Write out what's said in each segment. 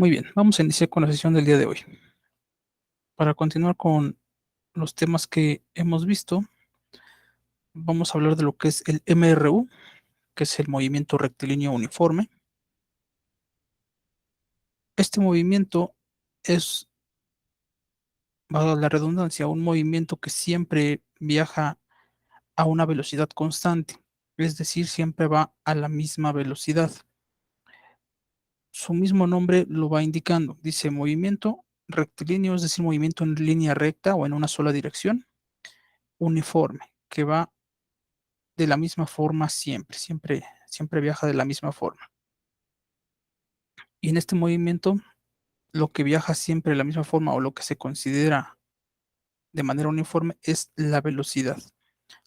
Muy bien, vamos a iniciar con la sesión del día de hoy. Para continuar con los temas que hemos visto, vamos a hablar de lo que es el MRU, que es el movimiento rectilíneo uniforme. Este movimiento es, valga la redundancia, un movimiento que siempre viaja a una velocidad constante, es decir, siempre va a la misma velocidad. Su mismo nombre lo va indicando, dice movimiento rectilíneo, es decir, movimiento en línea recta o en una sola dirección, uniforme, que va de la misma forma siempre viaja de la misma forma. Y en este movimiento, lo que viaja siempre de la misma forma o lo que se considera de manera uniforme es la velocidad.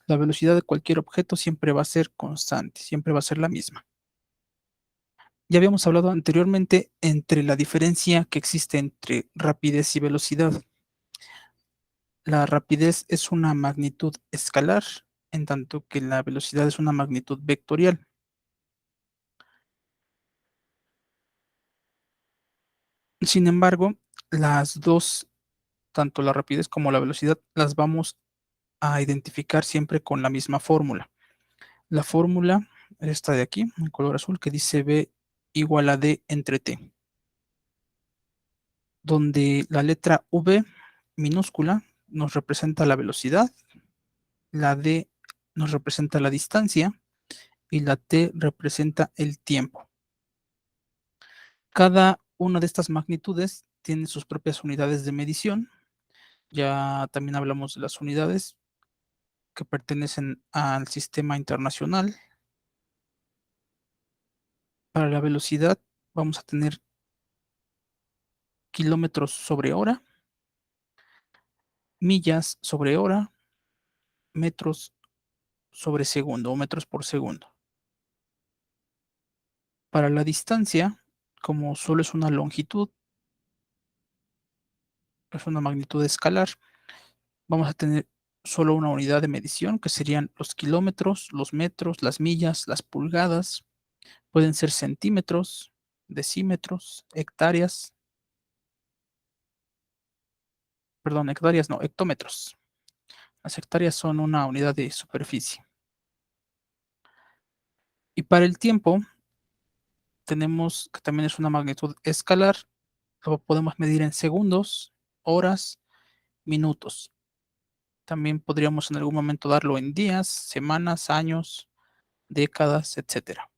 La velocidad de cualquier objeto siempre va a ser constante, siempre va a ser la misma. Ya habíamos hablado anteriormente entre la diferencia que existe entre rapidez y velocidad. La rapidez es una magnitud escalar, en tanto que la velocidad es una magnitud vectorial. Sin embargo, las dos, tanto la rapidez como la velocidad, las vamos a identificar siempre con la misma fórmula. La fórmula, esta de aquí, en color azul, que dice V igual a D entre T, donde la letra V minúscula nos representa la velocidad, la D nos representa la distancia y la T representa el tiempo. Cada una de estas magnitudes tiene sus propias unidades de medición. Ya también hablamos de las unidades que pertenecen al sistema internacional. Para la velocidad vamos a tener kilómetros sobre hora, millas sobre hora, metros sobre segundo o metros por segundo. Para la distancia, como solo es una longitud, es una magnitud escalar, vamos a tener solo una unidad de medición, que serían los kilómetros, los metros, las millas, las pulgadas. Pueden ser centímetros, decímetros, hectáreas, perdón, hectáreas no, hectómetros. Las hectáreas son una unidad de superficie. Y para el tiempo, tenemos que también es una magnitud escalar, lo podemos medir en segundos, horas, minutos. También podríamos en algún momento darlo en días, semanas, años, décadas, etcétera.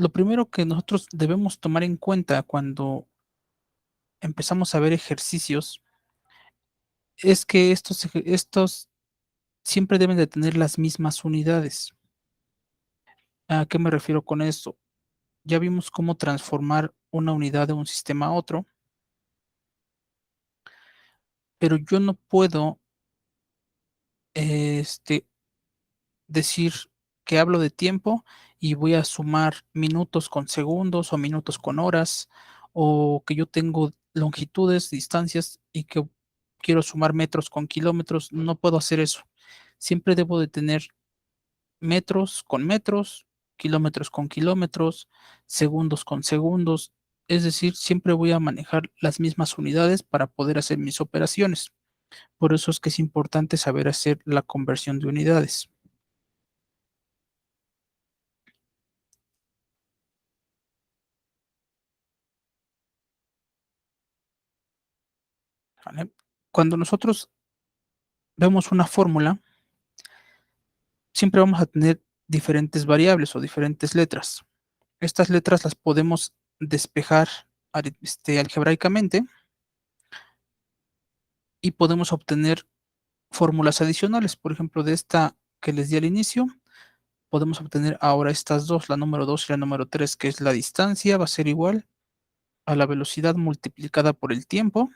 Lo primero que nosotros debemos tomar en cuenta cuando empezamos a ver ejercicios es que estos siempre deben de tener las mismas unidades. ¿A qué me refiero con esto? Ya vimos cómo transformar una unidad de un sistema a otro, pero yo no puedo este, decir que hablo de tiempo y voy a sumar minutos con segundos o minutos con horas, o que yo tengo longitudes, distancias y que quiero sumar metros con kilómetros. No puedo hacer eso. Siempre debo de tener metros, kilómetros con kilómetros, segundos con segundos. Es decir, siempre voy a manejar las mismas unidades para poder hacer mis operaciones. Por eso es que es importante saber hacer la conversión de unidades. ¿Vale? Cuando nosotros vemos una fórmula, siempre vamos a tener diferentes variables o diferentes letras. Estas letras las podemos despejar algebraicamente y podemos obtener fórmulas adicionales. Por ejemplo, de esta que les di al inicio, podemos obtener ahora estas dos, la número 2 y la número 3, que es la distancia, va a ser igual a la velocidad multiplicada por el tiempo.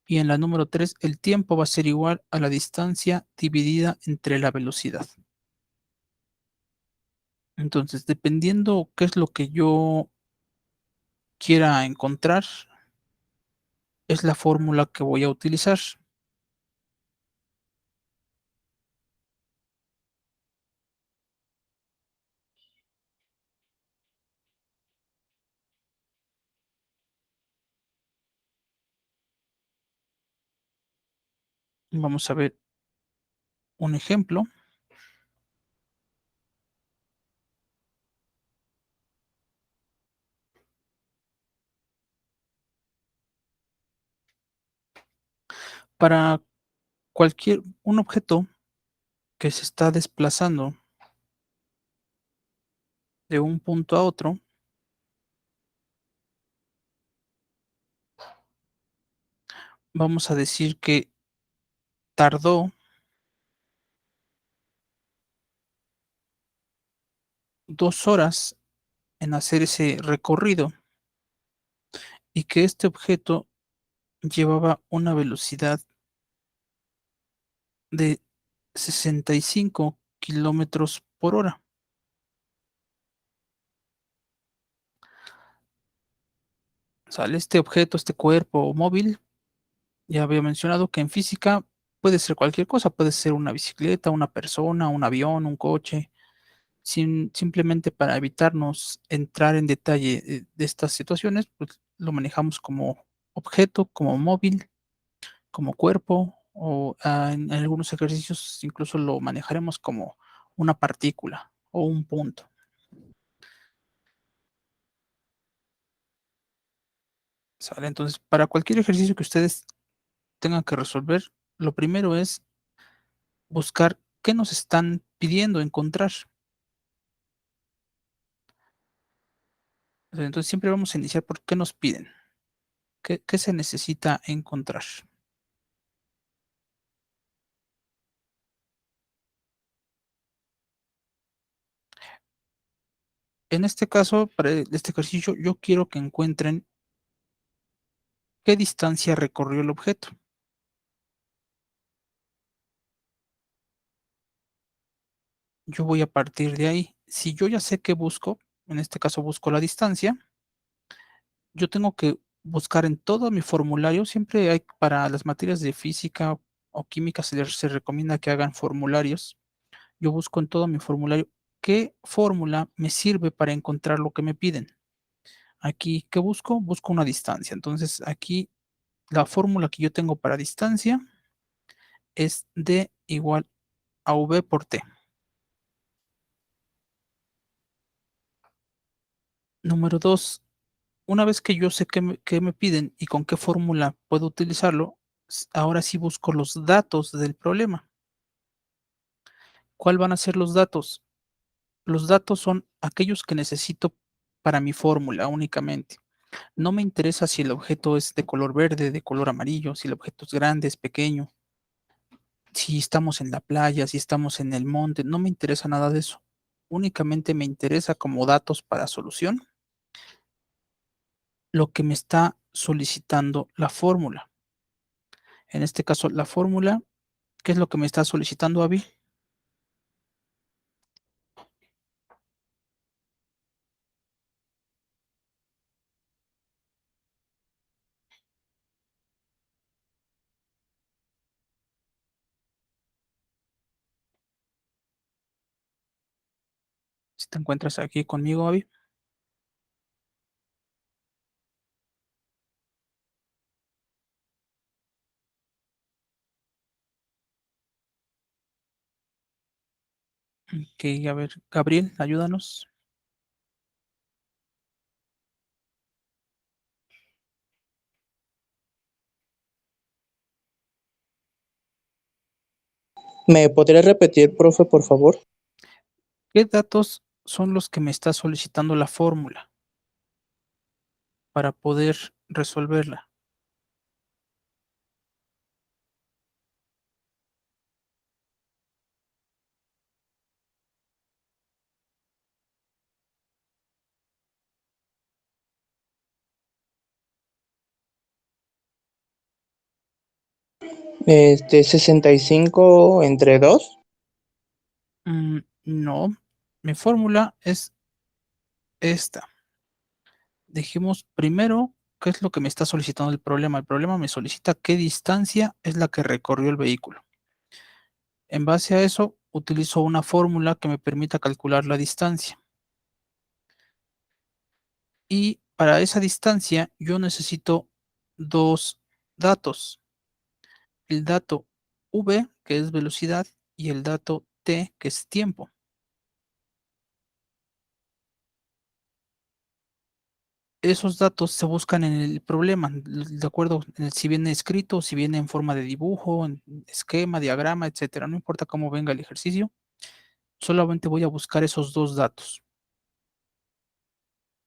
Y en la número 3 el tiempo va a ser igual a la distancia dividida entre la velocidad. Entonces, dependiendo qué es lo que yo quiera encontrar, es la fórmula que voy a utilizar. Vamos a ver un ejemplo. Para un objeto que se está desplazando de un punto a otro, vamos a decir que tardó 2 horas en hacer ese recorrido y que este objeto llevaba una velocidad de 65 kilómetros por hora. ¿Sale? Este objeto, este cuerpo móvil, ya había mencionado que en física puede ser cualquier cosa, puede ser una bicicleta, una persona, un avión, un coche, simplemente para evitarnos entrar en detalle de estas situaciones, pues lo manejamos como objeto, como móvil, como cuerpo, o en algunos ejercicios incluso lo manejaremos como una partícula o un punto. ¿Sale? Entonces, para cualquier ejercicio que ustedes tengan que resolver, lo primero es buscar qué nos están pidiendo encontrar. Entonces, siempre vamos a iniciar por qué nos piden, qué se necesita encontrar. En este caso, para este ejercicio, yo quiero que encuentren qué distancia recorrió el objeto. Yo voy a partir de ahí. Si yo ya sé qué busco, en este caso busco la distancia, yo tengo que buscar en todo mi formulario, siempre hay para las materias de física o química se recomienda que hagan formularios. Yo busco en todo mi formulario qué fórmula me sirve para encontrar lo que me piden. Aquí, ¿qué busco? Busco una distancia. Entonces, aquí la fórmula que yo tengo para distancia es D igual a V por T. Número 2, una vez que yo sé qué me piden y con qué fórmula puedo utilizarlo, ahora sí busco los datos del problema. ¿Cuál van a ser los datos? Los datos son aquellos que necesito para mi fórmula únicamente. No me interesa si el objeto es de color verde, de color amarillo, si el objeto es grande, es pequeño, si estamos en la playa, si estamos en el monte, no me interesa nada de eso. Únicamente me interesa como datos para solución lo que me está solicitando la fórmula. En este caso, la fórmula, ¿qué es lo que me está solicitando, Avi? Si te encuentras aquí conmigo, Avi. Ok, a ver, Gabriel, ayúdanos. ¿Me podría repetir, profe, por favor? ¿Qué datos son los que me está solicitando la fórmula para poder resolverla? Este, 65 entre 2. No, mi fórmula es esta. Dijimos primero qué es lo que me está solicitando el problema. El problema me solicita qué distancia es la que recorrió el vehículo. En base a eso, utilizo una fórmula que me permita calcular la distancia. Y para esa distancia yo necesito dos datos. El dato v, que es velocidad, y el dato t, que es tiempo. Esos datos se buscan en el problema, de acuerdo, si viene escrito, si viene en forma de dibujo, en esquema, diagrama, etcétera. No importa cómo venga el ejercicio, solamente voy a buscar esos dos datos.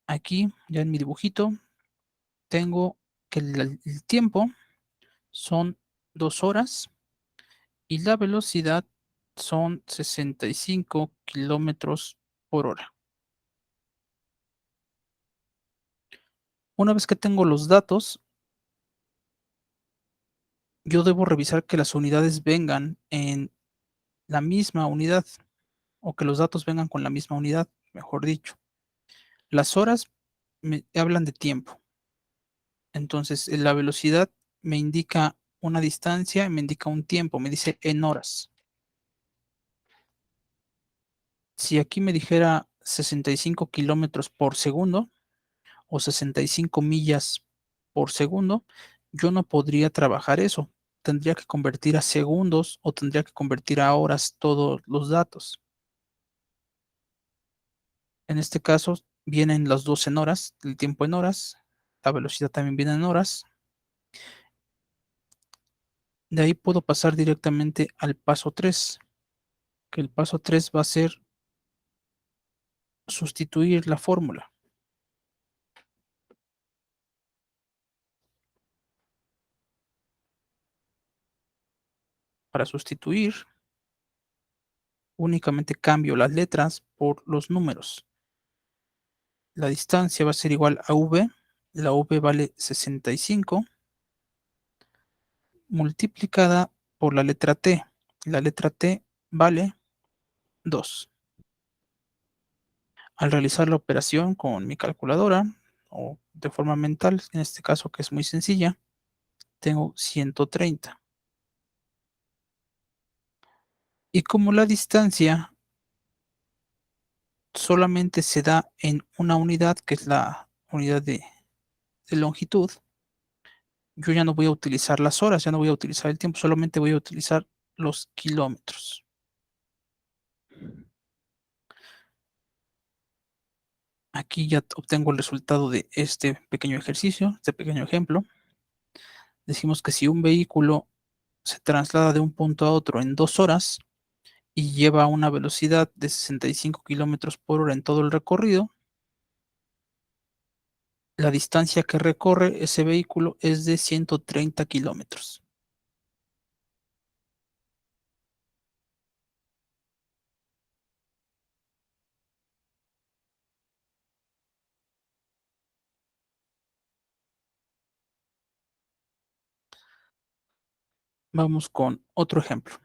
Aquí, ya en mi dibujito, tengo que el tiempo son 2 horas y la velocidad son 65 kilómetros por hora. Una vez que tengo los datos, yo debo revisar que las unidades vengan en la misma unidad o que los datos vengan con la misma unidad, mejor dicho. Las horas me hablan de tiempo. Entonces, la velocidad me indica una distancia y me indica un tiempo, me dice en horas. Si aquí me dijera 65 kilómetros por segundo o 65 millas por segundo, yo no podría trabajar eso. Tendría que convertir a segundos o tendría que convertir a horas todos los datos. En este caso, vienen los dos en horas, el tiempo en horas, la velocidad también viene en horas. De ahí puedo pasar directamente al paso 3, que el paso 3 va a ser sustituir la fórmula. Para sustituir, únicamente cambio las letras por los números. La distancia va a ser igual a v, la v vale 65, multiplicada por la letra t. La letra t vale 2. Al realizar la operación con mi calculadora o de forma mental, en este caso que es muy sencilla, tengo 130. Y como la distancia solamente se da en una unidad, que es la unidad de longitud, yo ya no voy a utilizar las horas, ya no voy a utilizar el tiempo, solamente voy a utilizar los kilómetros. Aquí ya obtengo el resultado de este pequeño ejercicio, este pequeño ejemplo. Decimos que si un vehículo se traslada de un punto a otro en 2 horas y lleva una velocidad de 65 kilómetros por hora en todo el recorrido, la distancia que recorre ese vehículo es de 130 kilómetros. Vamos con otro ejemplo.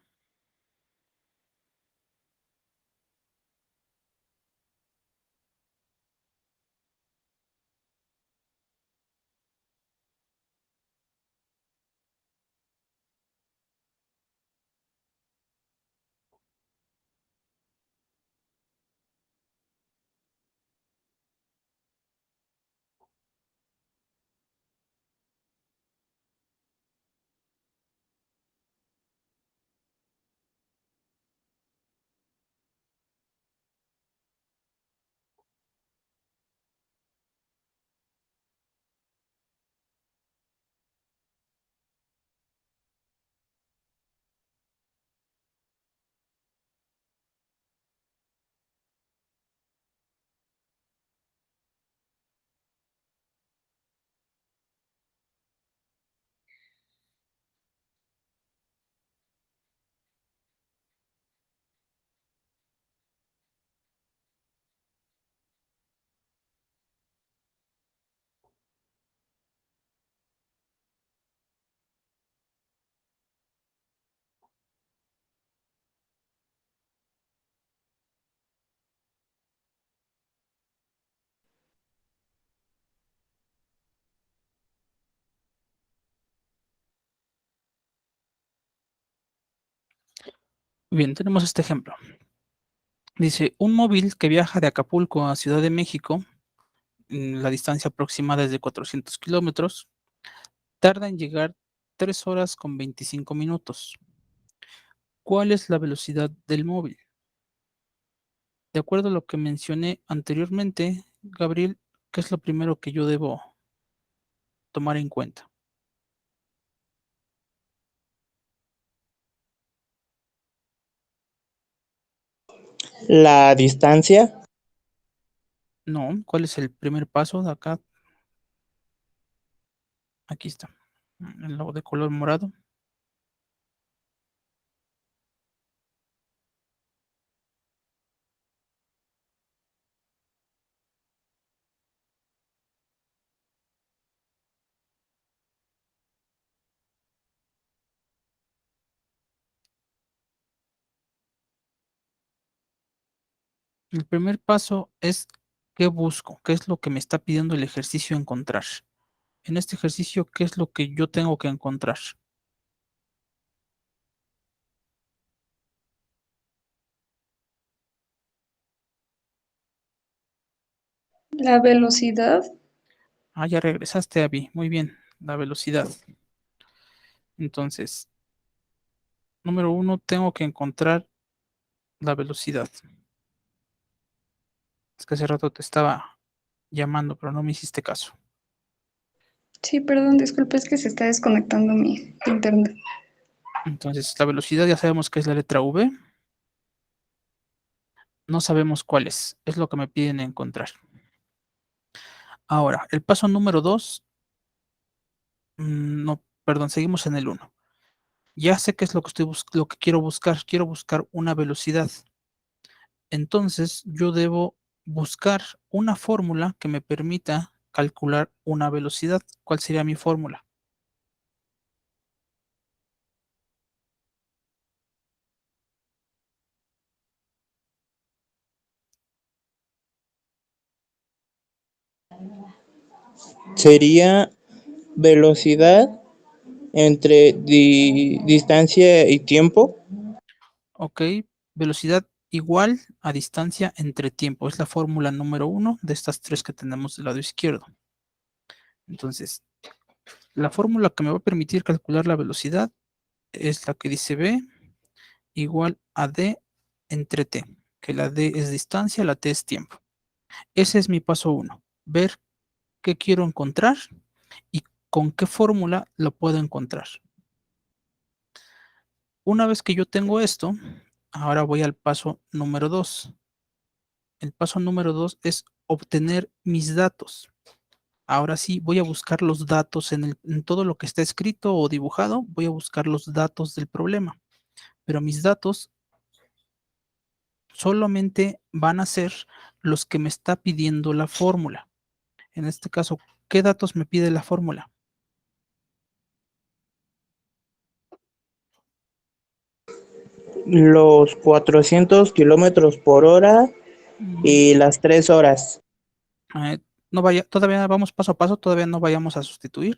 Bien, tenemos este ejemplo. Dice, un móvil que viaja de Acapulco a Ciudad de México, la distancia aproximada es de 400 kilómetros, tarda en llegar 3 horas con 25 minutos. ¿Cuál es la velocidad del móvil? De acuerdo a lo que mencioné anteriormente, Gabriel, ¿qué es lo primero que yo debo tomar en cuenta? La distancia. No, ¿cuál es el primer paso de acá? Aquí está, el logo de color morado. El primer paso es qué busco, qué es lo que me está pidiendo el ejercicio encontrar. En este ejercicio, ¿qué es lo que yo tengo que encontrar? La velocidad. Ah, ya regresaste, Abby. Muy bien, la velocidad. Entonces, número uno, tengo que encontrar la velocidad. Es que hace rato te estaba llamando, pero no me hiciste caso. Sí, perdón, disculpe, es que se está desconectando mi internet. Entonces, la velocidad ya sabemos que es la letra V. No sabemos cuál es lo que me piden encontrar. Ahora, el paso número dos, no, perdón, seguimos en el uno. Ya sé qué es lo que lo que quiero buscar. Quiero buscar una velocidad. Entonces, yo debo buscar una fórmula que me permita calcular una velocidad. ¿Cuál sería mi fórmula? Sería velocidad entre distancia y tiempo. Ok, velocidad igual a distancia entre tiempo. Es la fórmula número uno de estas tres que tenemos del lado izquierdo. Entonces, la fórmula que me va a permitir calcular la velocidad es la que dice B igual a D entre T, que la D es distancia, la T es tiempo. Ese es mi paso uno, ver qué quiero encontrar y con qué fórmula lo puedo encontrar. Una vez que yo tengo esto, ahora voy al paso número 2. El paso número 2 es obtener mis datos. Ahora sí, voy a buscar los datos en todo lo que está escrito o dibujado, voy a buscar los datos del problema. Pero mis datos solamente van a ser los que me está pidiendo la fórmula. En este caso, ¿qué datos me pide la fórmula? Los 400 kilómetros por hora Mm, y las 3 horas. eh, no vaya, todavía vamos paso a paso, todavía no vayamos a sustituir.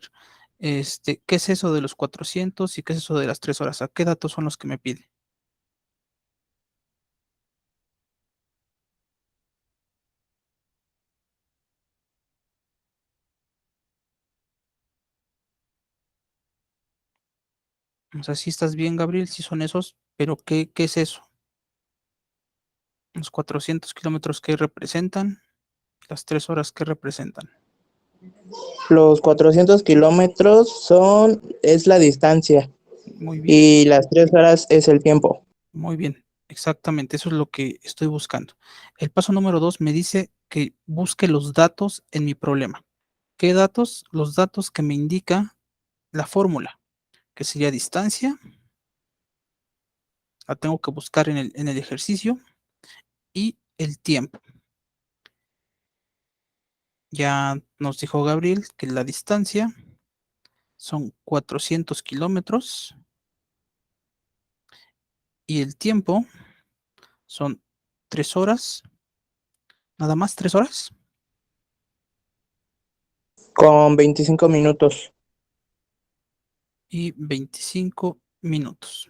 ¿Qué es eso de los 400 y qué es eso de las 3 horas? ¿A qué datos son los que me pide? O sea, si estás bien, Gabriel, si son esos, pero ¿qué es eso? Los 400 kilómetros que representan, las 3 horas que representan. Los 400 kilómetros es la distancia Muy bien, y las 3 horas es el tiempo. muy bien, exactamente, eso es lo que estoy buscando. El paso número 2 me dice que busque los datos en mi problema. ¿Qué datos? Los datos que me indica la fórmula, que sería distancia, la tengo que buscar en el ejercicio, y el tiempo. Ya nos dijo Gabriel que la distancia son 400 kilómetros y el tiempo son 3 horas, nada más 3 horas Con 25 minutos. y 25 minutos.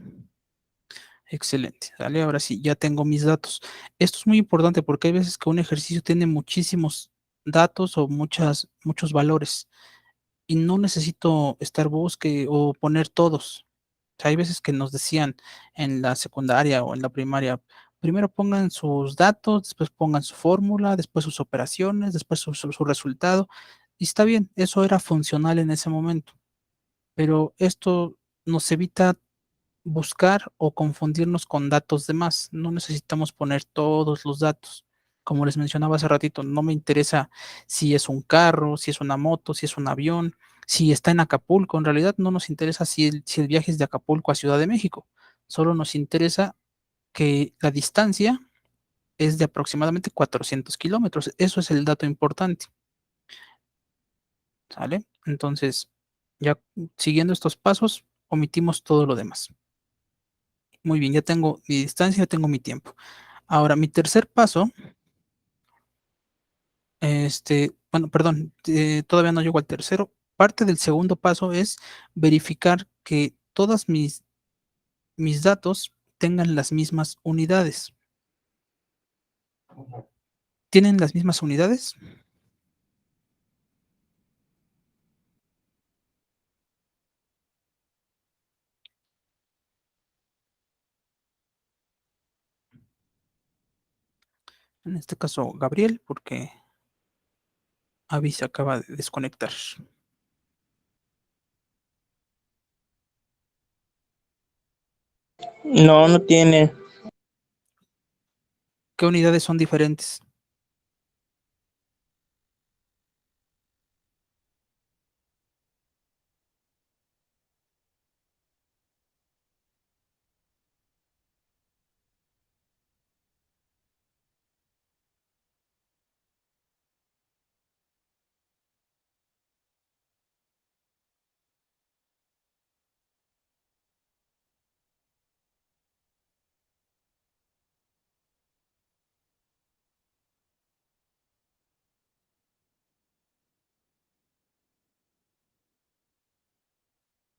Excelente, ¿vale? Ahora sí, ya tengo mis datos. Esto es muy importante porque hay veces que un ejercicio tiene muchísimos datos o muchos valores y no necesito estar busque o poner todos. sea, hay veces que nos decían en la secundaria o en la primaria, primero pongan sus datos, después pongan su fórmula, después sus operaciones, después su resultado. Y está bien, eso era funcional en ese momento, pero esto nos evita buscar o confundirnos con datos de más. No necesitamos poner todos los datos. Como les mencionaba hace ratito, no me interesa si es un carro, si es una moto, si es un avión, si está en Acapulco. En realidad no nos interesa si el viaje es de Acapulco a Ciudad de México. Solo nos interesa que la distancia es de aproximadamente 400 kilómetros. Eso es el dato importante. ¿Sale? Entonces, ya siguiendo estos pasos, omitimos todo lo demás. Muy bien, ya tengo mi distancia, ya tengo mi tiempo. Ahora, mi tercer paso, bueno, perdón, todavía no llego al tercero. Parte del segundo paso es verificar que todas mis datos tengan las mismas unidades. ¿Tienen las mismas unidades? En este caso, Gabriel, porque Avi se acaba de desconectar. No, no tiene. ¿Qué unidades son diferentes?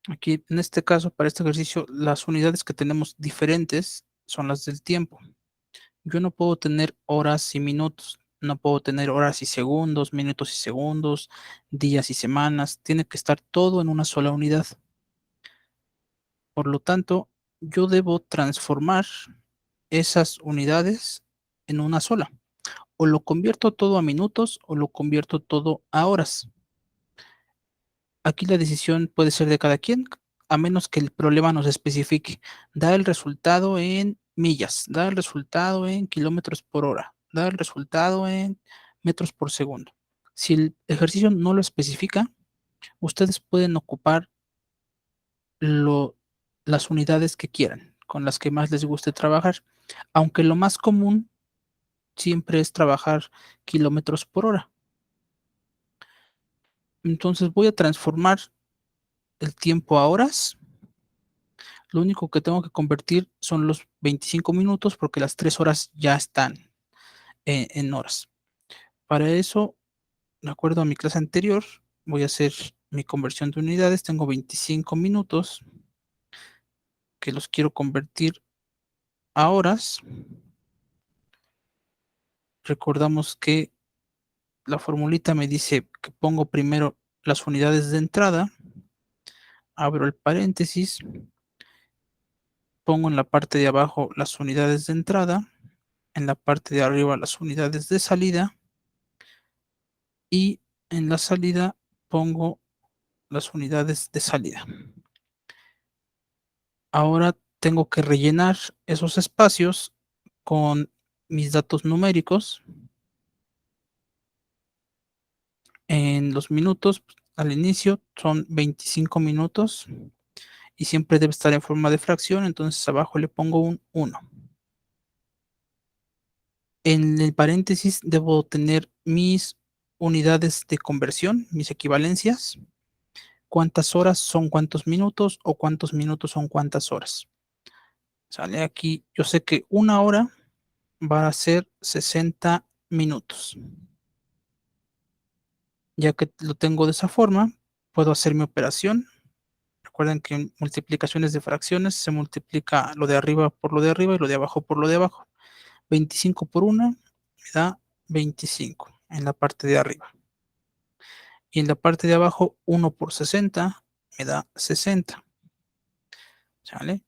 Aquí, en este caso, para este ejercicio, las unidades que tenemos diferentes son las del tiempo. Yo no puedo tener horas y minutos, no puedo tener horas y segundos, minutos y segundos, días y semanas. Tiene que estar todo en una sola unidad. Por lo tanto, yo debo transformar esas unidades en una sola. O lo convierto todo a minutos o lo convierto todo a horas. Aquí la decisión puede ser de cada quien, a menos que el problema nos especifique. Da el resultado en millas, da el resultado en kilómetros por hora, da el resultado en metros por segundo. Si el ejercicio no lo especifica, ustedes pueden ocupar lo, las unidades que quieran, con las que más les guste trabajar, aunque lo más común siempre es trabajar kilómetros por hora. Entonces voy a transformar el tiempo a horas. Lo único que tengo que convertir son los 25 minutos porque las 3 horas ya están en horas. Para eso, de acuerdo a mi clase anterior, voy a hacer mi conversión de unidades. Tengo 25 minutos que los quiero convertir a horas. Recordamos que la formulita me dice que pongo primero las unidades de entrada, abro el paréntesis, pongo en la parte de abajo las unidades de entrada, en la parte de arriba las unidades de salida y en la salida pongo las unidades de salida. Ahora tengo que rellenar esos espacios con mis datos numéricos. En los minutos, al inicio son 25 minutos y siempre debe estar en forma de fracción, entonces abajo le pongo un 1. En el paréntesis debo tener mis unidades de conversión, mis equivalencias, cuántas horas son cuántos minutos o cuántos minutos son cuántas horas. Sale aquí, yo sé que una hora va a ser 60 minutos. Ya que lo tengo de esa forma, puedo hacer mi operación. Recuerden que en multiplicaciones de fracciones se multiplica lo de arriba por lo de arriba y lo de abajo por lo de abajo. 25 por 1 me da 25 en la parte de arriba. Y en la parte de abajo, 1 por 60 me da 60. ¿Sale?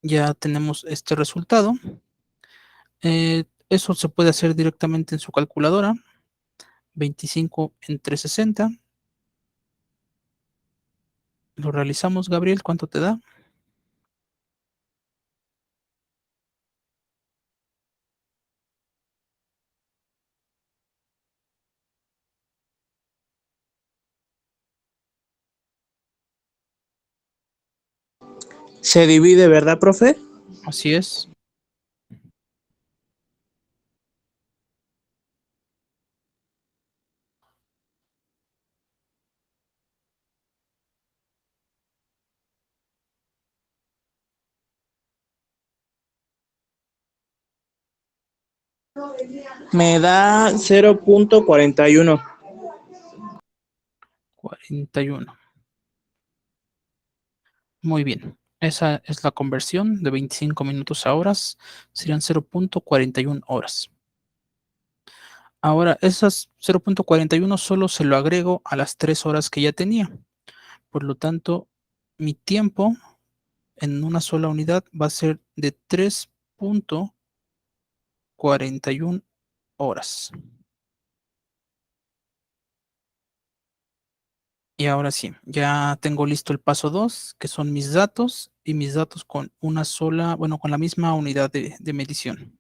Ya tenemos este resultado. Eso se puede hacer directamente en su calculadora. 25 entre 60. Lo realizamos, Gabriel. ¿Cuánto te da? Se divide, ¿verdad, profe? Así es. Me da 0.41. 41. Muy bien. Esa es la conversión de 25 minutos a horas. Serían 0.41 horas. Ahora, esas 0.41 solo se lo agrego a las 3 horas que ya tenía. Por lo tanto, mi tiempo en una sola unidad va a ser de 3.41 horas. Y ahora sí, ya tengo listo el paso 2, que son mis datos, y mis datos con una sola, bueno, con la misma unidad de medición.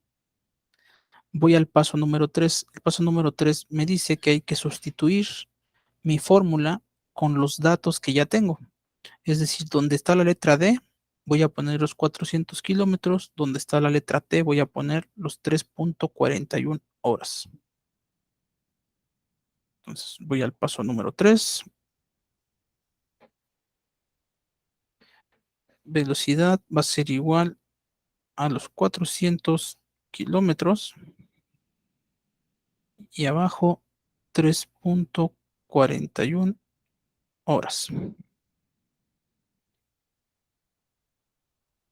Voy al paso número 3. El paso número 3 me dice que hay que sustituir mi fórmula con los datos que ya tengo. Es decir, donde está la letra D, voy a poner los 400 kilómetros. Donde está la letra T, voy a poner los 3.41 horas. Entonces, voy al paso número 3. Velocidad va a ser igual a los 400 kilómetros. Y abajo, 3.41 horas.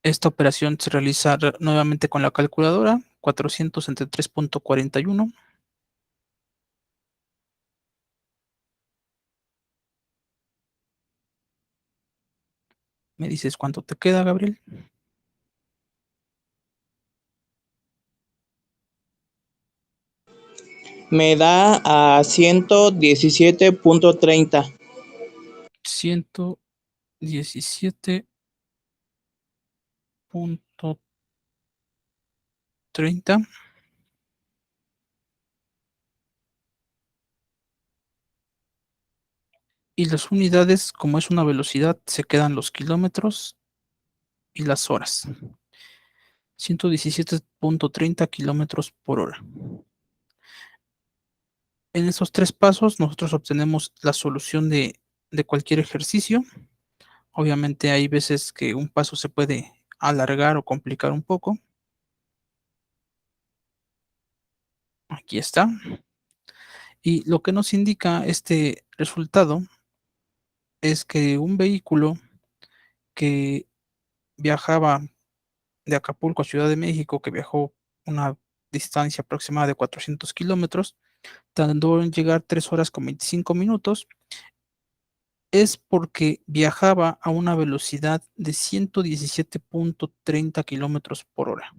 Esta operación se realiza nuevamente con la calculadora. 400 entre 3.41. ¿Me dices cuánto te queda, Gabriel? Me da a 117.30. 117.30. Y las unidades, como es una velocidad, se quedan los kilómetros y las horas. 117.30 kilómetros por hora. En esos 3 pasos, nosotros obtenemos la solución de cualquier ejercicio. Obviamente hay veces que un paso se puede alargar o complicar un poco. Aquí está. Y lo que nos indica este resultado es que un vehículo que viajaba de Acapulco a Ciudad de México, que viajó una distancia aproximada de 400 kilómetros, tardó en llegar 3 horas con 25 minutos, es porque viajaba a una velocidad de 117.30 kilómetros por hora.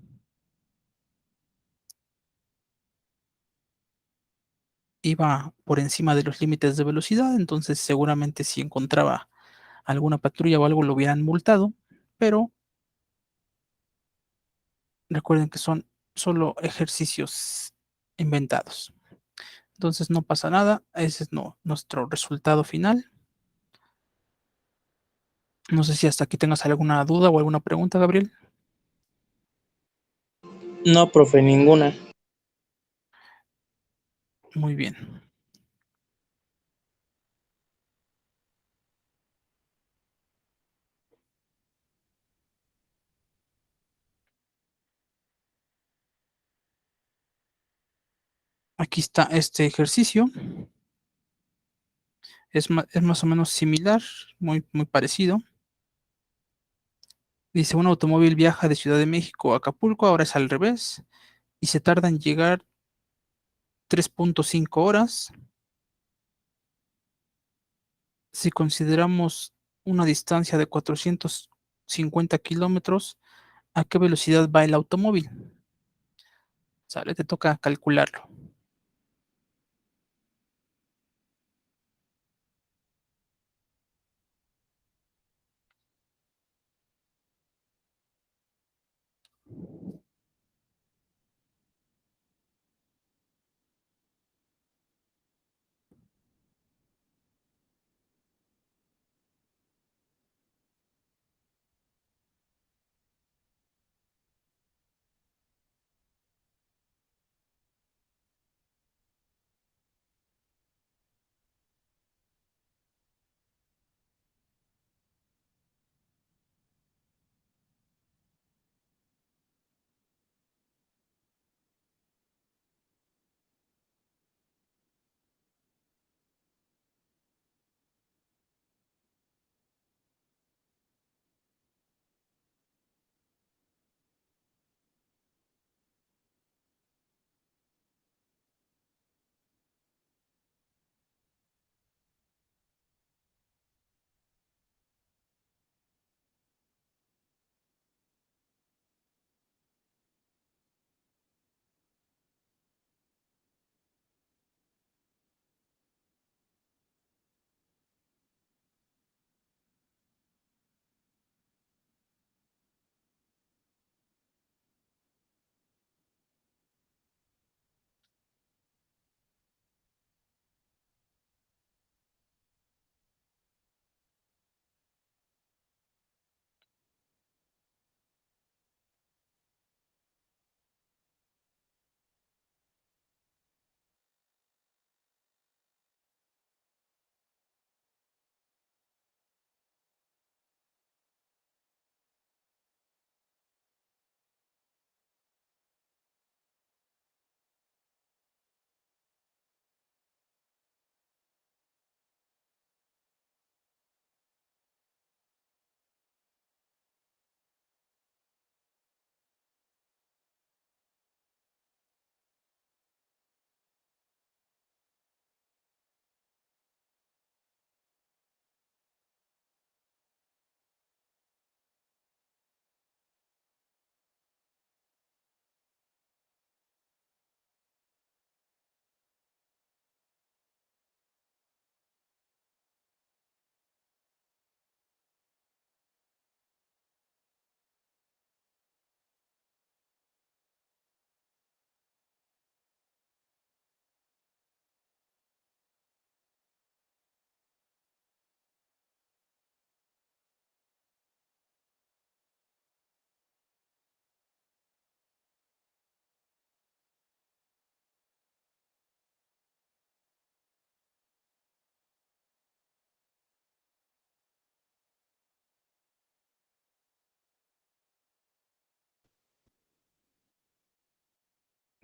Iba por encima de los límites de velocidad, entonces seguramente si encontraba alguna patrulla o algo lo hubieran multado, pero recuerden que son solo ejercicios inventados. Entonces no pasa nada, ese es nuestro resultado final. No sé si hasta aquí tengas alguna duda o alguna pregunta, Gabriel. No, profe, ninguna. Muy bien. Aquí está este ejercicio. Es más o menos similar, muy parecido. Dice, un automóvil viaja de Ciudad de México a Acapulco, ahora es al revés, y se tarda en llegar 3.5 horas. Si consideramos una distancia de 400 50 kilómetros, ¿a qué velocidad va el automóvil? Sale, te toca calcularlo.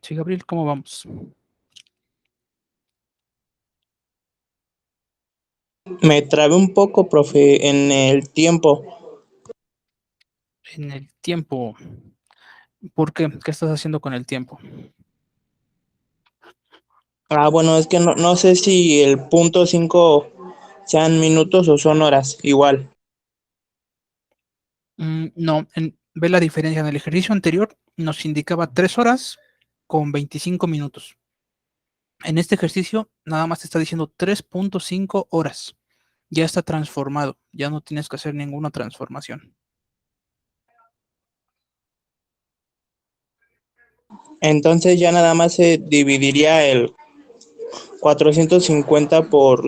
Sí, Gabriel, ¿cómo vamos? Me trabé un poco, profe, en el tiempo. En el tiempo. ¿Por qué? ¿Qué estás haciendo con el tiempo? Bueno, es que no sé si el punto 5 sean minutos o son horas, igual. No, ve la diferencia. En el ejercicio anterior nos indicaba 3 horas con 25 minutos. En este ejercicio nada más te está diciendo 3.5 horas. Ya está transformado. Ya no tienes que hacer ninguna transformación. Entonces ya nada más se dividiría el 450 por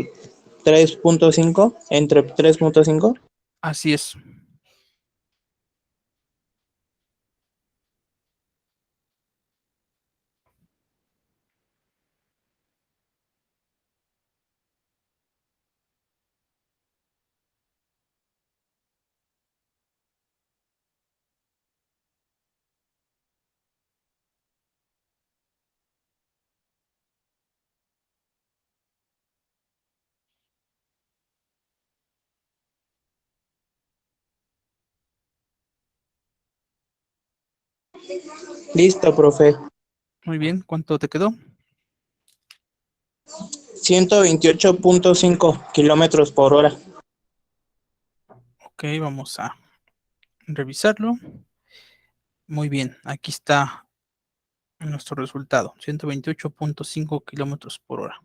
3.5 entre 3.5. Así es. Listo, profe. Muy bien. ¿Cuánto te quedó? 128.5 kilómetros por hora. Ok, vamos a revisarlo. Muy bien, aquí está nuestro resultado, 128.5 kilómetros por hora.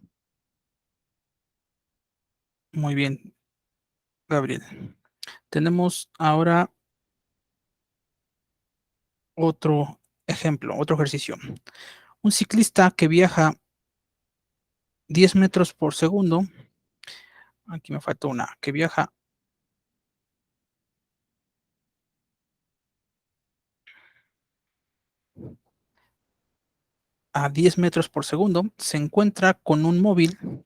Muy bien, Gabriel. Tenemos ahora otro ejemplo, otro ejercicio. Un ciclista que viaja 10 metros por segundo, aquí me falta una, que viaja a 10 metros por segundo, se encuentra con un móvil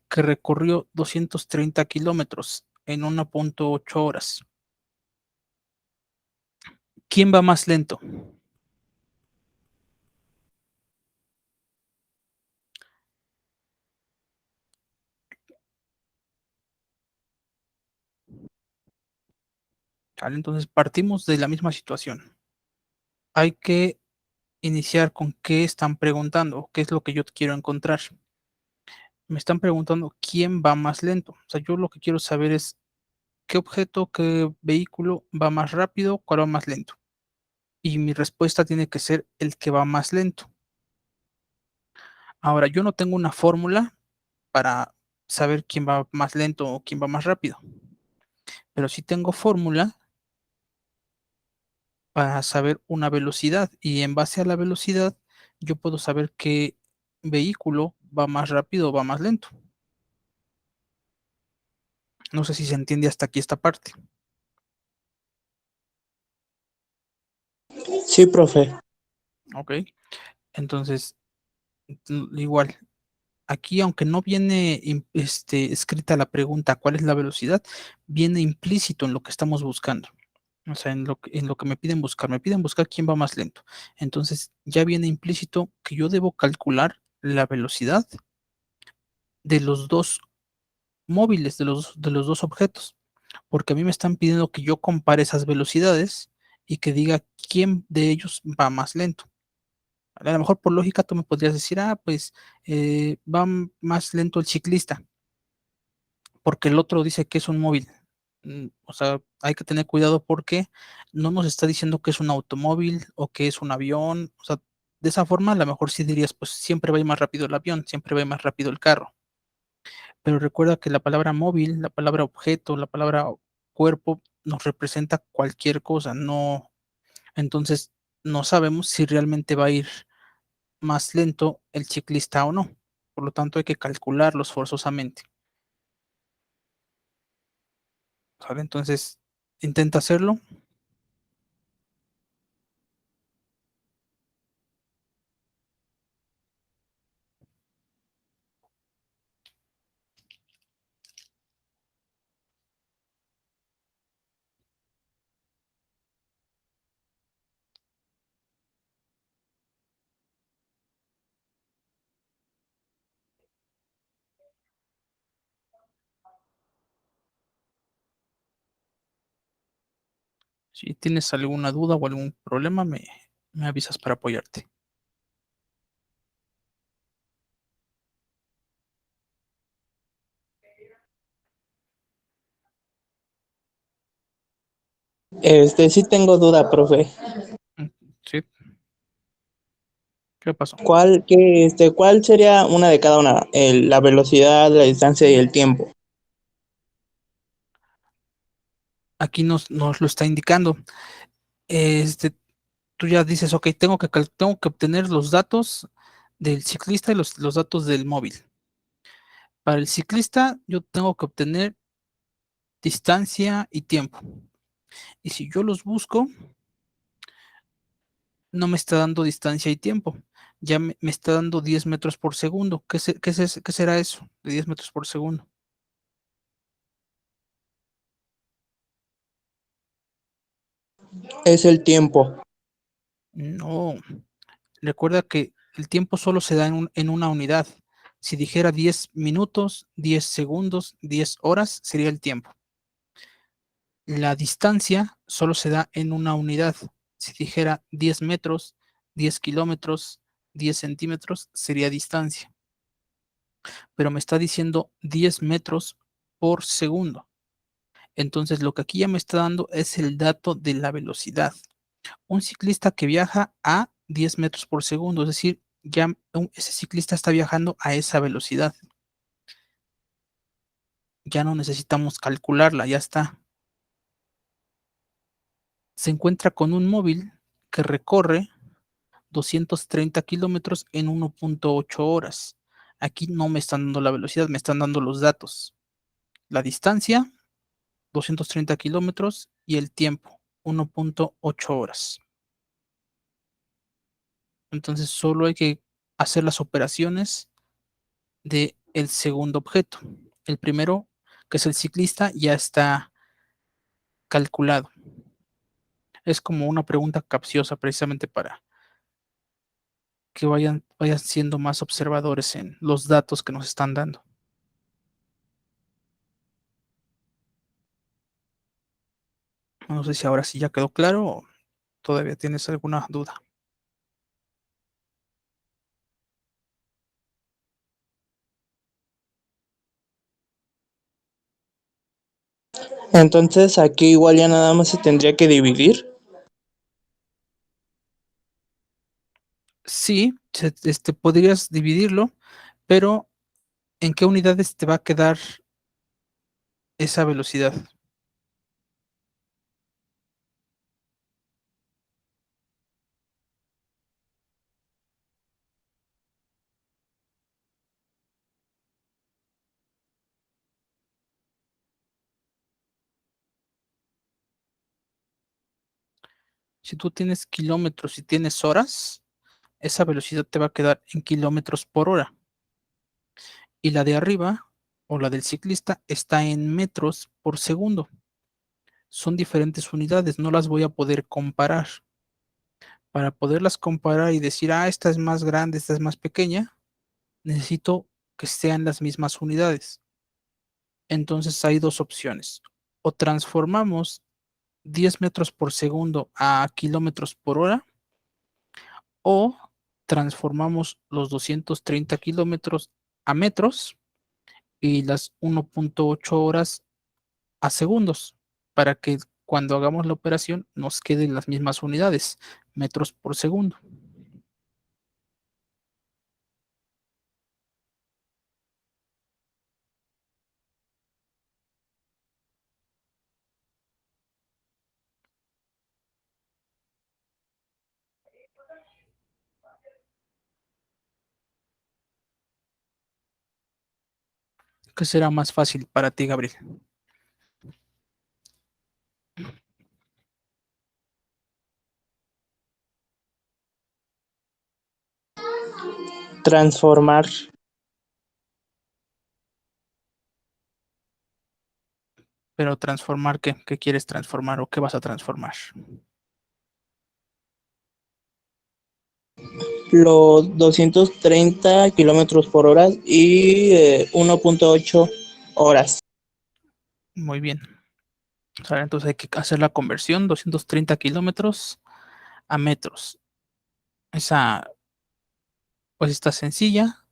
que recorrió 230 kilómetros en 1.8 horas. ¿Quién va más lento? ¿Vale? Entonces partimos de la misma situación. Hay que iniciar con qué están preguntando, qué es lo que yo quiero encontrar. Me están preguntando quién va más lento. O sea, yo lo que quiero saber es qué objeto, qué vehículo va más rápido, cuál va más lento. Y mi respuesta tiene que ser el que va más lento. Ahora, yo no tengo una fórmula para saber quién va más lento o quién va más rápido, pero sí tengo fórmula para saber una velocidad y en base a la velocidad yo puedo saber qué vehículo va más rápido o va más lento. No sé si se entiende hasta aquí esta parte. Sí, profe. Ok, entonces igual, aquí aunque no viene escrita la pregunta cuál es la velocidad, viene implícito en lo que estamos buscando. O sea, en lo que me piden buscar quién va más lento. Entonces ya viene implícito que yo debo calcular la velocidad de los dos móviles, de los dos objetos, porque a mí me están pidiendo que yo compare esas velocidades y que diga quién de ellos va más lento. A lo mejor por lógica tú me podrías decir, pues va más lento el ciclista, porque el otro dice que es un móvil. O sea, hay que tener cuidado porque no nos está diciendo que es un automóvil o que es un avión. O sea, de esa forma a lo mejor sí dirías, pues siempre va a ir más rápido el avión, siempre va a ir más rápido el carro. Pero recuerda que la palabra móvil, la palabra objeto, la palabra cuerpo nos representa cualquier cosa, no, entonces no sabemos si realmente va a ir más lento el ciclista o no. Por lo tanto, hay que calcularlos forzosamente. ¿Sale? Entonces, intenta hacerlo. Si tienes alguna duda o algún problema, me avisas para apoyarte. Sí tengo duda, profe. ¿Sí? ¿Qué pasó? ¿Cuál sería una de cada una? La velocidad, la distancia y el tiempo. Aquí nos lo está indicando. Este, tú ya dices, ok, tengo que obtener los datos del ciclista y los datos del móvil. Para el ciclista, yo tengo que obtener distancia y tiempo. Y si yo los busco, no me está dando distancia y tiempo. Ya me está dando 10 metros por segundo. ¿Qué será eso de 10 metros por segundo? Es el tiempo. No, recuerda que el tiempo solo se da en una unidad. Si dijera 10 minutos, 10 segundos, 10 horas, sería el tiempo. La distancia solo se da en una unidad. Si dijera 10 metros, 10 kilómetros, 10 centímetros, sería distancia. Pero me está diciendo 10 metros por segundo. Entonces, lo que aquí ya me está dando es el dato de la velocidad. Un ciclista que viaja a 10 metros por segundo, es decir, ya ese ciclista está viajando a esa velocidad. Ya no necesitamos calcularla, ya está. Se encuentra con un móvil que recorre 230 kilómetros en 1.8 horas. Aquí no me están dando la velocidad, me están dando los datos. La distancia, 230 kilómetros, y el tiempo, 1.8 horas. Entonces solo hay que hacer las operaciones del segundo objeto. El primero, que es el ciclista, ya está calculado. Es como una pregunta capciosa precisamente para que vayan siendo más observadores en los datos que nos están dando. No sé si ahora sí ya quedó claro o todavía tienes alguna duda. Entonces aquí igual ya nada más se tendría que dividir. Sí, podrías dividirlo, pero ¿en qué unidades te va a quedar esa velocidad? Si tú tienes kilómetros y tienes horas, esa velocidad te va a quedar en kilómetros por hora. Y la de arriba, o la del ciclista, está en metros por segundo. Son diferentes unidades, no las voy a poder comparar. Para poderlas comparar y decir, esta es más grande, esta es más pequeña, necesito que sean las mismas unidades. Entonces hay dos opciones. O transformamos 10 metros por segundo a kilómetros por hora, o transformamos los 230 kilómetros a metros y las 1.8 horas a segundos, para que cuando hagamos la operación nos queden las mismas unidades, metros por segundo. ¿Qué será más fácil para ti, Gabriel? Transformar Pero transformar, ¿qué? ¿Qué quieres transformar o qué vas a transformar? los 230 kilómetros por hora y 1.8 horas. Muy bien. O sea, entonces hay que hacer la conversión, 230 kilómetros a metros. Esa, pues está sencilla.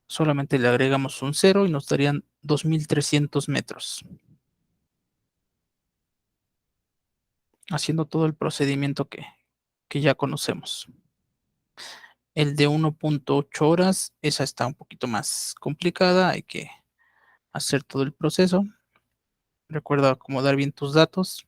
Solamente le agregamos un cero y nos darían 2.300 metros. Haciendo todo el procedimiento que ya conocemos. El de 1.8 horas, esa está un poquito más complicada. Hay que hacer todo el proceso. Recuerda acomodar bien tus datos.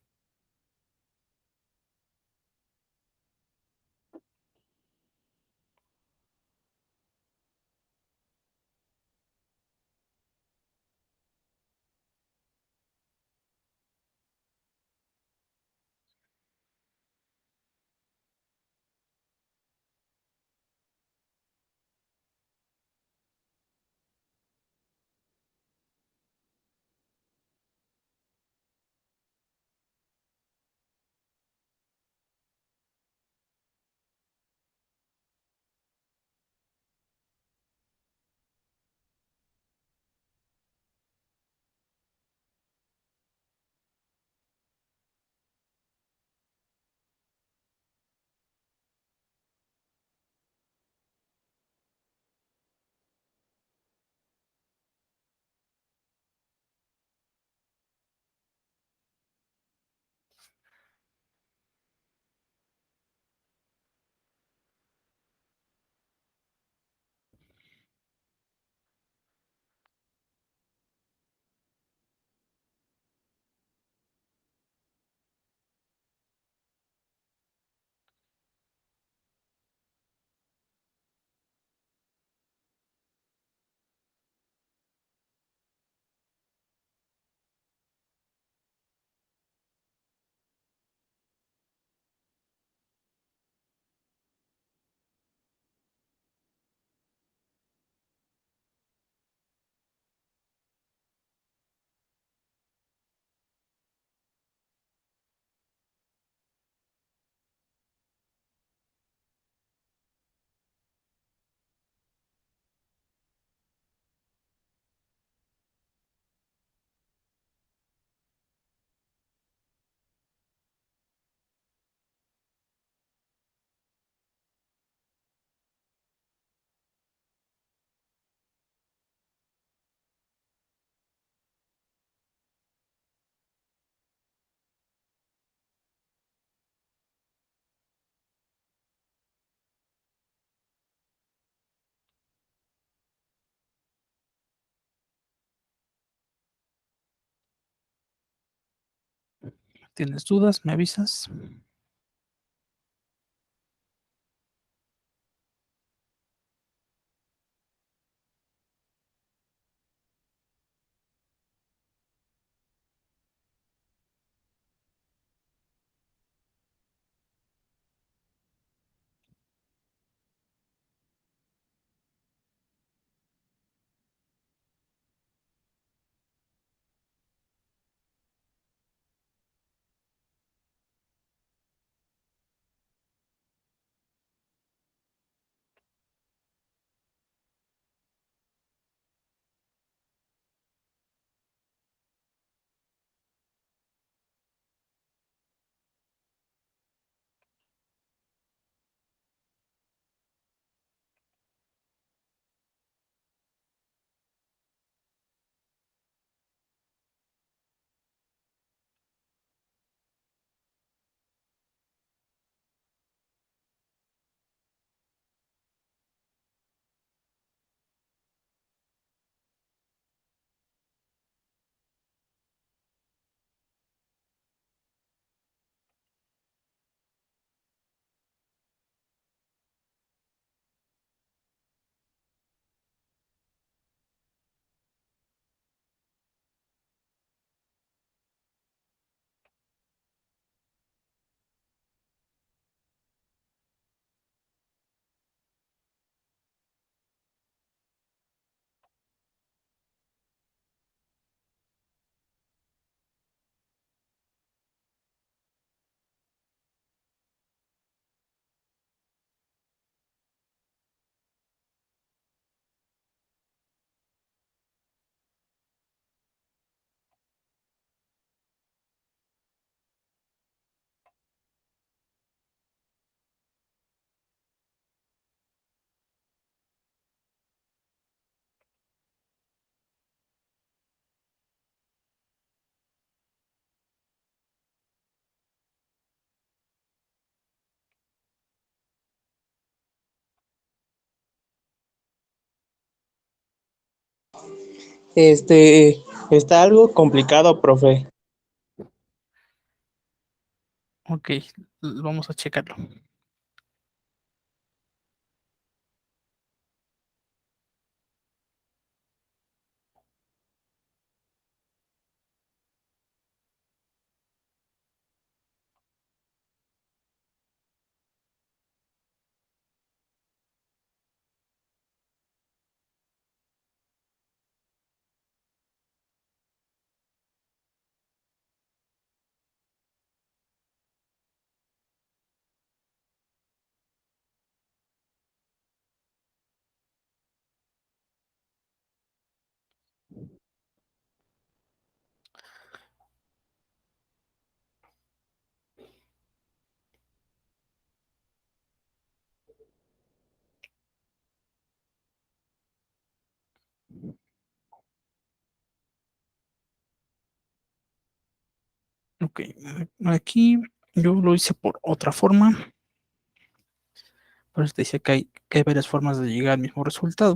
¿Tienes dudas? ¿Me avisas? Está algo complicado, profe. Ok, vamos a checarlo. Ok, aquí yo lo hice por otra forma. Por eso te decía que hay varias formas de llegar al mismo resultado.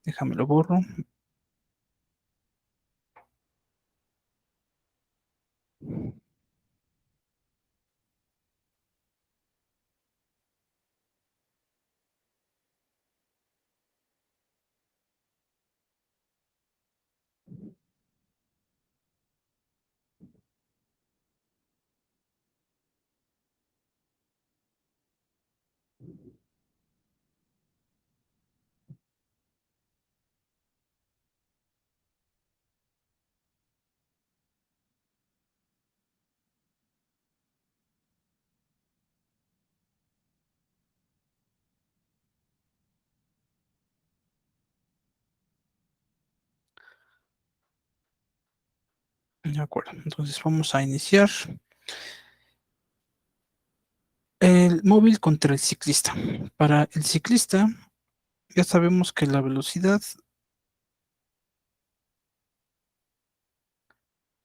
Déjame lo borro. De acuerdo, entonces vamos a iniciar el móvil contra el ciclista. Para el ciclista, ya sabemos que la velocidad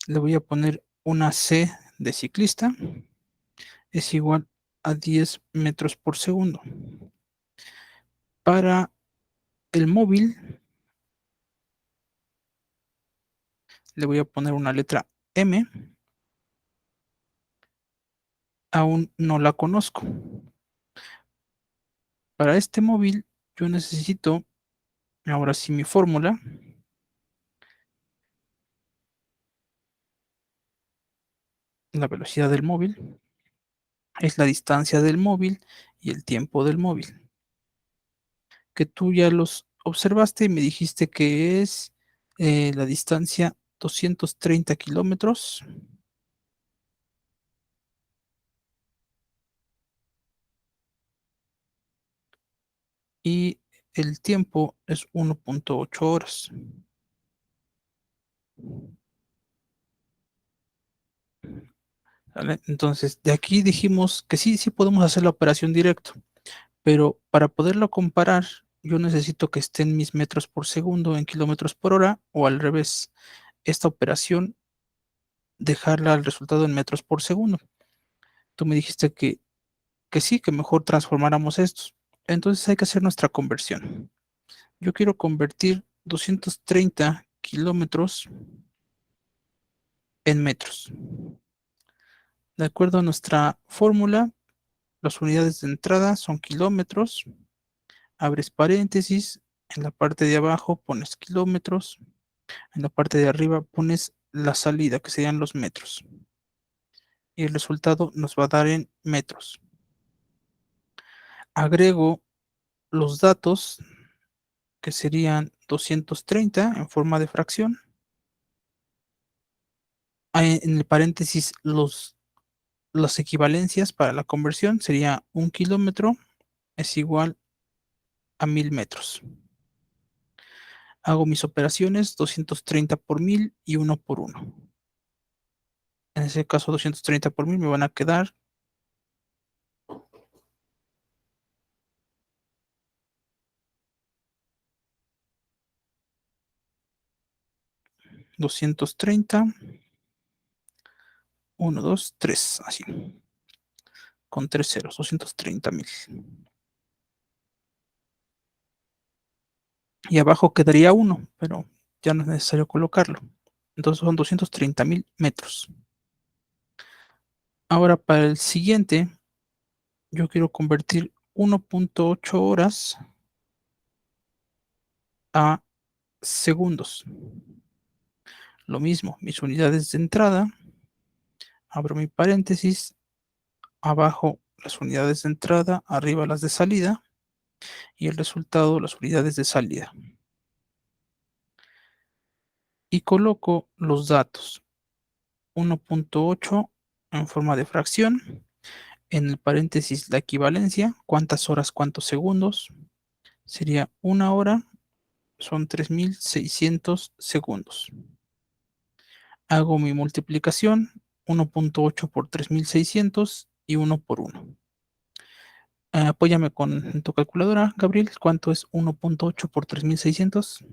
le voy a poner una C de ciclista, es igual a 10 metros por segundo. Para el móvil, le voy a poner una letra M, aún no la conozco. Para este móvil yo necesito, ahora sí, mi fórmula. La velocidad del móvil es la distancia del móvil y el tiempo del móvil, que tú ya los observaste y me dijiste que es la distancia 230 kilómetros y el tiempo es 1.8 horas. ¿Vale? Entonces, de aquí dijimos que sí, sí podemos hacer la operación directo, pero para poderlo comparar, yo necesito que estén mis metros por segundo en kilómetros por hora o al revés. Esta operación, dejarla al resultado en metros por segundo. Tú me dijiste que sí, que mejor transformáramos estos. Entonces hay que hacer nuestra conversión. Yo quiero convertir 230 kilómetros en metros. De acuerdo a nuestra fórmula, las unidades de entrada son kilómetros. Abres paréntesis. En la parte de abajo pones kilómetros. En la parte de arriba pones la salida, que serían los metros. Y el resultado nos va a dar en metros. Agrego los datos, que serían 230 en forma de fracción. En el paréntesis, las equivalencias para la conversión sería 1 kilómetro es igual a 1000 metros. Hago mis operaciones 230 por 1000 y 1 por 1. En ese caso, 230 por 1000 me van a quedar 230, 1, 2, 3, así, con 3 ceros, 230,000. Y abajo quedaría 1, pero ya no es necesario colocarlo. Entonces son 230,000 metros. Ahora para el siguiente, yo quiero convertir 1.8 horas a segundos. Lo mismo, mis unidades de entrada, abro mi paréntesis, abajo las unidades de entrada, arriba las de salida y el resultado las unidades de salida. Y coloco los datos 1.8 en forma de fracción, en el paréntesis la equivalencia, cuántas horas, cuántos segundos, sería 1 hora, son 3600 segundos. Hago mi multiplicación, 1.8 por 3600 y 1 por 1. Apóyame con tu calculadora, Gabriel. ¿Cuánto es 1.8 por 3600?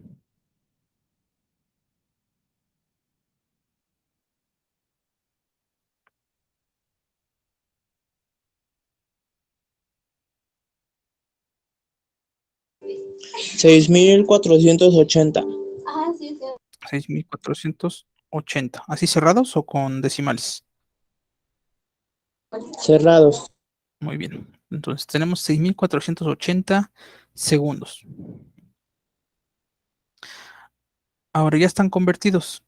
6480. 6480. ¿Así cerrados o con decimales? Cerrados. Muy bien. Entonces tenemos 6480 segundos. Ahora ya están convertidos.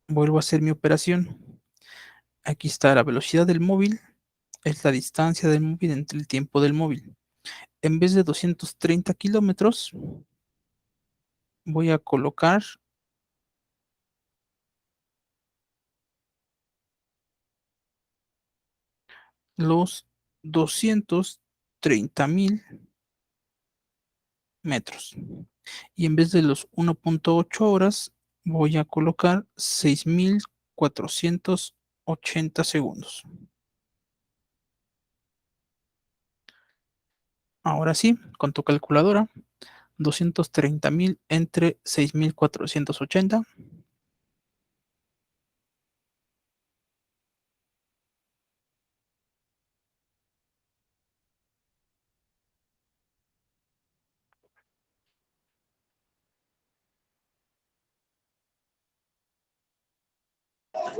Vuelvo a hacer mi operación. Aquí está la velocidad del móvil. Es la distancia del móvil entre el tiempo del móvil. En vez de 230 kilómetros, voy a colocar los 230,000 metros. Y en vez de los 1.8 horas, voy a colocar 6480 segundos. Ahora sí, con tu calculadora, 230,000 entre 6480.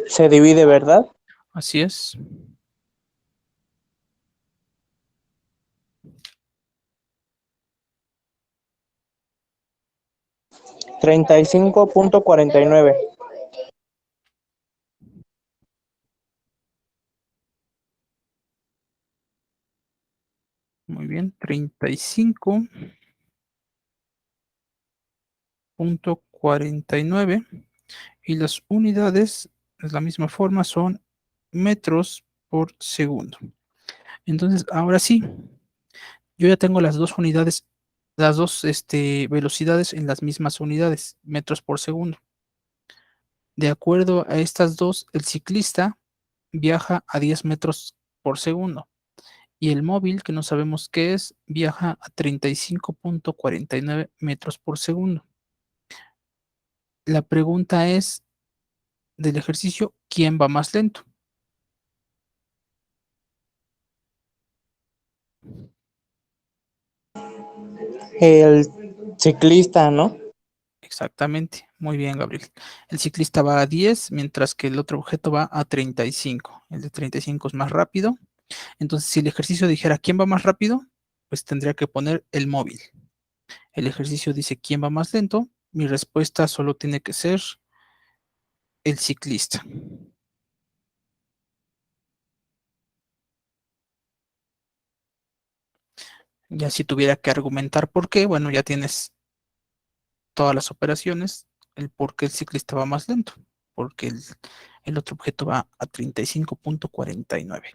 Se divide, ¿verdad? Así es. Treinta y cinco punto cuarenta y nueve. Muy bien. 35.49. Y las unidades, de la misma forma, son metros por segundo. Entonces, ahora sí, yo ya tengo las dos unidades, las dos velocidades en las mismas unidades, metros por segundo. De acuerdo a estas dos, el ciclista viaja a 10 metros por segundo y el móvil, que no sabemos qué es, viaja a 35.49 metros por segundo. La pregunta es, del ejercicio, ¿quién va más lento? El ciclista, ¿no? Exactamente, muy bien, Gabriel. El ciclista va a 10, mientras que el otro objeto va a 35. El de 35 es más rápido. Entonces, si el ejercicio dijera quién va más rápido, pues tendría que poner el móvil. El ejercicio dice quién va más lento. Mi respuesta solo tiene que ser el ciclista. Ya si tuviera que argumentar por qué, bueno, ya tienes todas las operaciones, el por qué el ciclista va más lento, porque el otro objeto va a 35.49.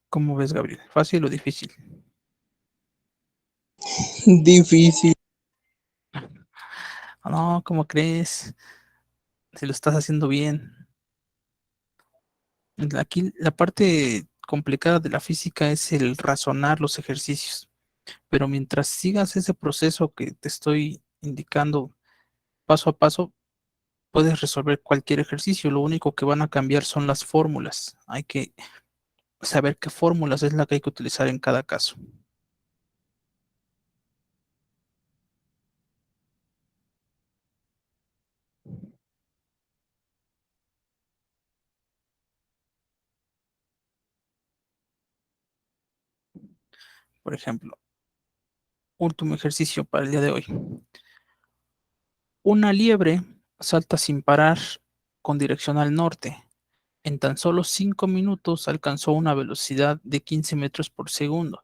¿Cómo ves, Gabriel? ¿Fácil o difícil? Difícil. No, ¿cómo crees? Si lo estás haciendo bien. Aquí la parte complicada de la física es el razonar los ejercicios, pero mientras sigas ese proceso que te estoy indicando paso a paso, puedes resolver cualquier ejercicio. Lo único que van a cambiar son las fórmulas. Hay que saber qué fórmulas es la que hay que utilizar en cada caso. Por ejemplo, último ejercicio para el día de hoy. Una liebre salta sin parar con dirección al norte. En tan solo 5 minutos alcanzó una velocidad de 15 metros por segundo.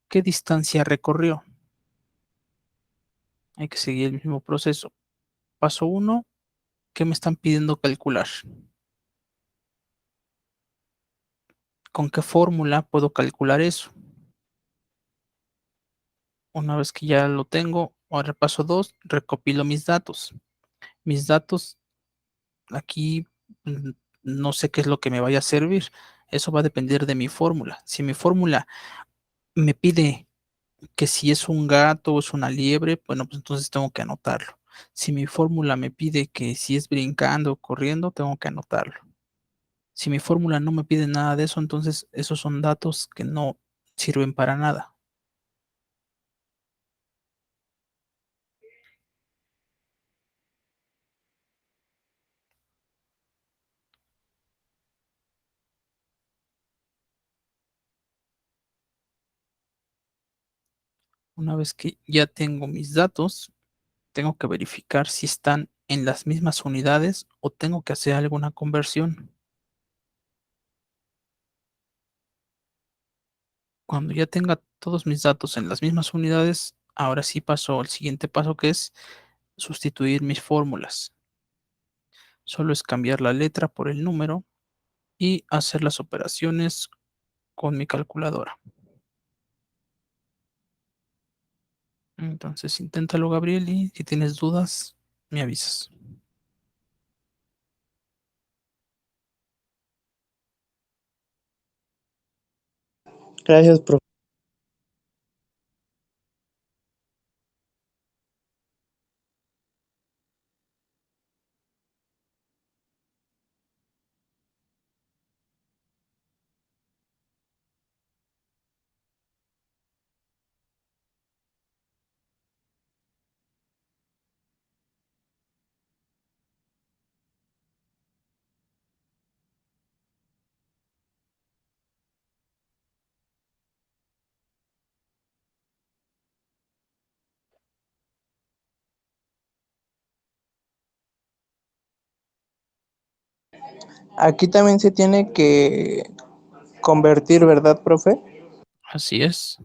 ¿Qué distancia recorrió? Hay que seguir el mismo proceso. Paso uno, ¿qué me están pidiendo calcular? ¿Con qué fórmula puedo calcular eso? Una vez que ya lo tengo, ahora paso 2, recopilo mis datos. Mis datos aquí no sé qué es lo que me vaya a servir. Eso va a depender de mi fórmula. Si mi fórmula me pide que si es un gato o es una liebre, bueno, pues entonces tengo que anotarlo. Si mi fórmula me pide que si es brincando o corriendo, tengo que anotarlo. Si mi fórmula no me pide nada de eso, entonces esos son datos que no sirven para nada. Una vez que ya tengo mis datos, tengo que verificar si están en las mismas unidades o tengo que hacer alguna conversión. Cuando ya tenga todos mis datos en las mismas unidades, ahora sí paso al siguiente paso, que es sustituir mis fórmulas. Solo es cambiar la letra por el número y hacer las operaciones con mi calculadora. Entonces, inténtalo, Gabriel, y si tienes dudas, me avisas. Gracias, profe. Aquí también se tiene que convertir, ¿verdad, profe? Así es.